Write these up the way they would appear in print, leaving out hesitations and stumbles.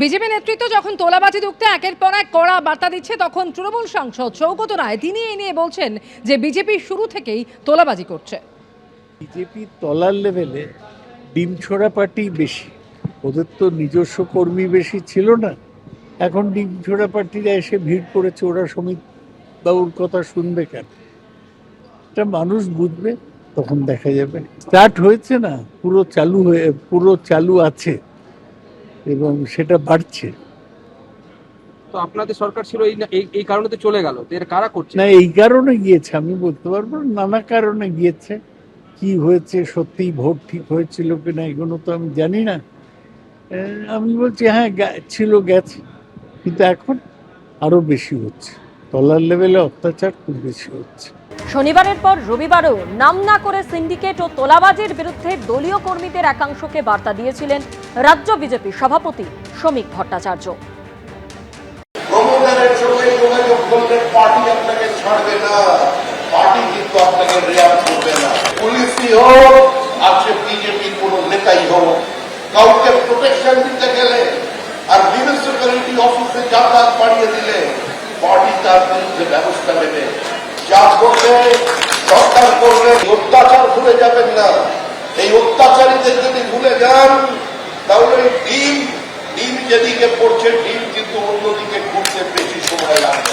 BJP নেতৃত্ব যখন তোলাবাজি রুখতে একের পর এক কড়া বার্তা দিচ্ছে, তখন তৃণমূল সাংসদ সৌগত রায় তিনি এই নিয়ে বলছেন যে বিজেপি শুরু থেকেই তোলাবাজি করছে। বিজেপি তলার লেভেলে ডিম ছোড়া পার্টি বেশি, ওদের তো নিজস্ব কর্মী বেশি ছিল না। এখন ডিম ছোড়া পার্টিরা এসে ভিড় করেছে, ওরা শ্রমিক বাবুর কথা শুনবে কেন? এটা মানুষ বুঝবে, তখন দেখা যাবে। স্টার্ট হয়েছে না, পুরো চালু আছে এবং সেটা বাড়ছে। তো আপনাদের সরকার ছিল এই কারণে তো চলে গেল, এর কারা করছে না এই কারণে গিয়েছে আমি বলতে পারবো না, নানা কারণে গিয়েছে। কি হয়েছে, সত্যি ভোট ঠিক হয়েছিল কিনা এগুলো তো আমি জানি না। আমি বলছি হ্যাঁ ছিল, গেছে, কিন্তু এখন আরো বেশি হচ্ছে। তলার লেভেলে অত্যাচার খুব বেশি হচ্ছে। শনিবারের পর রবিবারও নাম না করে সিন্ডিকেট ও তোলাবাজির বিরুদ্ধে দলীয় কর্মীদের একাংশকে বার্তা দিয়েছিলেন রাজ্য বিজেপি সভাপতি শ্রমিক ভট্টাচার্য। প্রমোটারের সঙ্গে যোগাযোগ করলে পার্টি আপনাকে ছাড়বে না, পার্টি কিন্তু আপনাকে রেয়ার করবে না। পুলিশই হোক আর সে বিজেপির কোন নেতাই হোক, কাউকে প্রোটেকশন দিতে গেলে আর মিউনিসিপ্যালিটি অফিসে যাতায়াত বাড়িয়ে দিলে পার্টি তার বিরুদ্ধে ব্যবস্থা নেবে। যা করবে সরকার করবে। অত্যাচার ভুলে যাবেন না। এই অত্যাচারীদের যদি ভুলে যান তাহলে ডিম যেদিকে পড়ছে, ডিম কিন্তু অন্যদিকে ঘুরতে বেশি সময় লাগবে।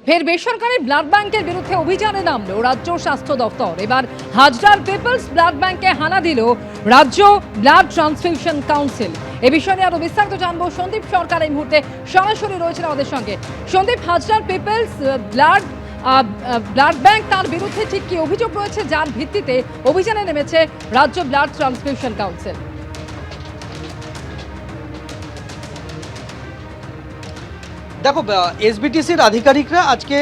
ফের বেসরকারি ব্লাড ব্যাংকের বিরুদ্ধে অভিযানে নামলো রাজ্য স্বাস্থ্য দপ্তর। এবার হাজরার পিপলস ব্লাড ব্যাংকে হানা দিল রাজ্য ব্লাড ট্রান্সফিউশন কাউন্সিল। এ বিষয়ে নিয়ে আরো বিস্তারিত জানবো। সন্দীপ সরকার এই মুহূর্তে সরাসরি রয়েছেন আমাদের সঙ্গে। সন্দীপ, হাজরার পিপলস ব্লাড ব্যাংক, তার বিরুদ্ধে ঠিক কি অভিযোগ রয়েছে যার ভিত্তিতে অভিযানে নেমেছে রাজ্য ব্লাড ট্রান্সফিউশন কাউন্সিল? দেখো, এসবিটিসির আধিকারিকরা আজকে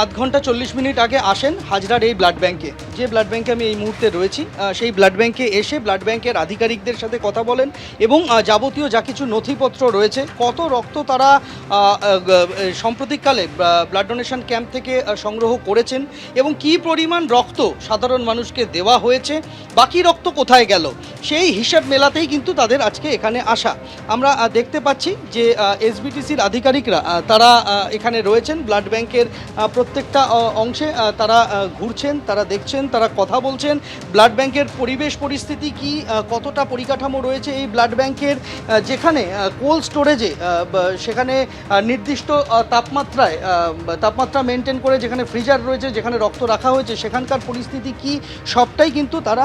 আধ ঘন্টা 40 মিনিট আগে আসেন হাজরার এই ব্লাড ব্যাংকে। যে ব্লাড ব্যাংকে আমি এই মুহূর্তে রয়েছি, সেই ব্লাড ব্যাংকে এসে ব্লাড ব্যাংকের আধিকারিকদের সাথে কথা বলেন এবং যাবতীয় যা কিছু নথিপত্র রয়েছে, কত রক্ত তারা সাম্প্রতিককালে ব্লাড ডোনেশন ক্যাম্প থেকে সংগ্রহ করেছেন এবং কি পরিমাণ রক্ত সাধারণ মানুষকে দেওয়া হয়েছে, বাকি রক্ত কোথায় গেল, সেই হিসাব মেলাতেই কিন্তু তাদের আজকে এখানে আসা। আমরা দেখতে পাচ্ছি যে এসবিটিসির আধিকারিকরা তারা এখানে রয়েছেন, ব্লাড ব্যাংকের প্রত্যেকটা অংশে তারা ঘুরছেন, তারা দেখছেন, তারা কথা বলছেন। ব্লাড ব্যাংকের পরিবেশ পরিস্থিতি কি, কতটা পরিকাঠামো রয়েছে এই ব্লাড ব্যাংকের, যেখানে কোল্ড স্টোরেজে সেখানে নির্দিষ্ট তাপমাত্রা মেনটেন করে যেখানে ফ্রিজার রয়েছে, যেখানে রক্ত রাখা হয়েছে, সেখানকার পরিস্থিতি কি, সবটাই কিন্তু তারা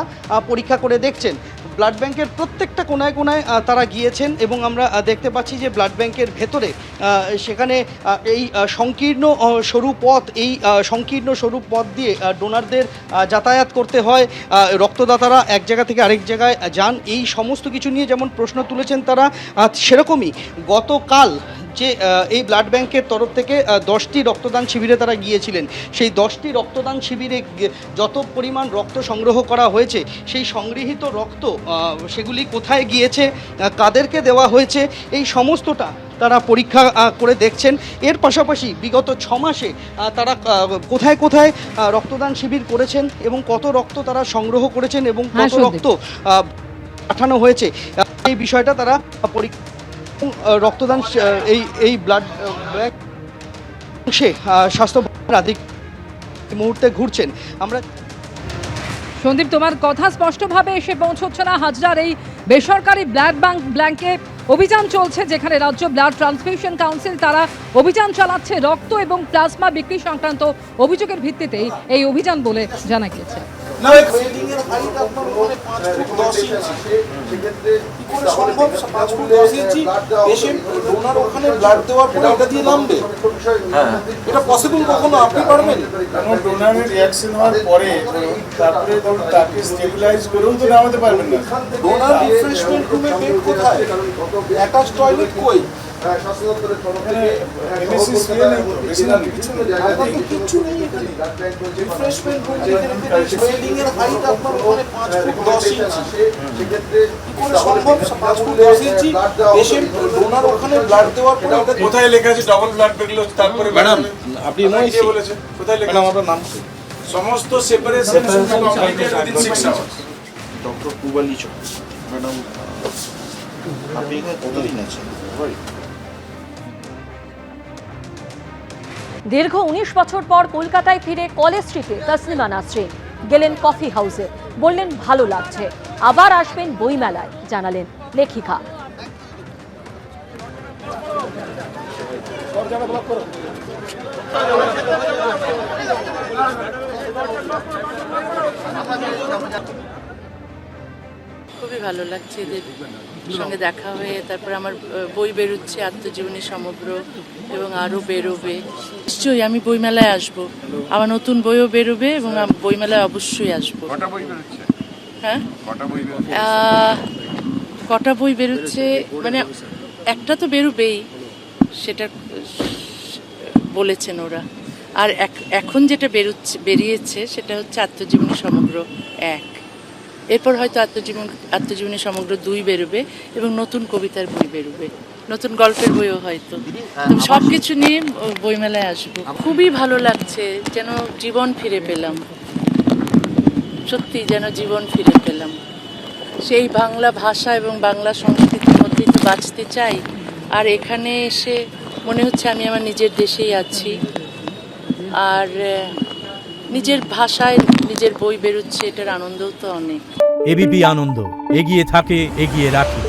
পরীক্ষা করে দেখছেন। ব্লাড ব্যাংকের প্রত্যেকটা কোনায় কোনায় তারা গিয়েছেন এবং আমরা দেখতে পাচ্ছি যে ব্লাড ব্যাংকের ভেতরে সেখানে এই সংকীর্ণ সরু পথ দিয়ে ডোনারদের যাতায়াত করতে হয়, রক্তদাতারা এক জায়গা থেকে আরেক জায়গায় যান। এই সমস্ত কিছু নিয়ে যেমন প্রশ্ন তুলেছেন তারা, সেরকমই গতকাল যে এই ব্লাড ব্যাংকের তরফ থেকে 10টি রক্তদান শিবিরে তারা গিয়েছিলেন, সেই 10টি রক্তদান শিবিরে যত পরিমাণ রক্ত সংগ্রহ করা হয়েছে, সেই সংগৃহীত রক্ত সেগুলি কোথায় গিয়েছে, কাদেরকে দেওয়া হয়েছে, এই সমস্তটা তারা পরীক্ষা করে দেখছেন। এর পাশাপাশি বিগত 6 মাসে তারা কোথায় কোথায় রক্তদান শিবির করেছেন এবং কত রক্ত তারা সংগ্রহ করেছেন এবং কত রক্ত পাঠানো হয়েছে, এই বিষয়টা তারা পরীক্ষা। রক্তদান এই ব্লাড ব্যাংক স্বাস্থ্য আধিকারিক মুহূর্তে ঘুরছেন। আমরা সন্দীপ, তোমার কথা স্পষ্টভাবে এসে পৌঁছচ্ছে না। হাজরার এই বেসরকারি ব্লাড ব্যাংকে অভিযান চলছে, যেখানে রাজ্য ব্লাড ট্রান্সফিউশন কাউন্সিল তারা অভিযান চালাচ্ছে রক্ত এবং প্লাজমা বিক্রি সংক্রান্ত অভিযোগের ভিত্তিতেই এই অভিযান বলে জানা গিয়েছে। কোথায় লেখা আছে ডবল ব্লাড বেরোলো, তারপরে ম্যাডাম আপনি বলেছেন কোথায় লেখা? ম্যাডাম আপনার নাম? সমস্ত separation completed within 6 hours. Doctor Pubali Chak madam, আপনি এখানে কতদিন আছেন? দীর্ঘ 19 বছর পর কলকাতায় ফিরে কলেজ স্ট্রিটে তসলিমা নাসরিন গেলেন কফি হাউসে, বললেন ভালো লাগছে, আবার আসবেন বইমেলায়, জানালেন লেখিকা। খুবই ভালো লাগছে এদের সঙ্গে দেখা হয়ে। তারপর আমার বই বেরোচ্ছে আত্মজীবনী সমগ্র, এবং আরও বেরোবে। নিশ্চয়ই আমি বইমেলায় আসবো, আমার নতুন বইও বেরোবে এবং বইমেলায় অবশ্যই আসবো। হ্যাঁ, কটা বই বেরোচ্ছে মানে একটা তো বেরোবেই, সেটা বলেছেন ওরা। আর এখন যেটা বেরিয়েছে সেটা হচ্ছে আত্মজীবনী সমগ্র 1। এরপর হয়তো আত্মজীবনী সমগ্র 2 বেরোবে এবং নতুন কবিতার বই বেরোবে, নতুন গল্পের বইও হয়তো। সব কিছু নিয়ে বইমেলায় আসবো। খুবই ভালো লাগছে, যেন জীবন ফিরে পেলাম, সত্যি যেন জীবন ফিরে পেলাম। সেই বাংলা ভাষা এবং বাংলা সংস্কৃতির মধ্যেই তো বাঁচতে চাই। আর এখানে এসে মনে হচ্ছে আমি আমার নিজের দেশেই আছি, আর নিজের ভাষায় নিজের বই বেরোচ্ছে, এটার আনন্দও তো অনেক। এবিপি আনন্দ, এগিয়ে থাকে, এগিয়ে রাখে।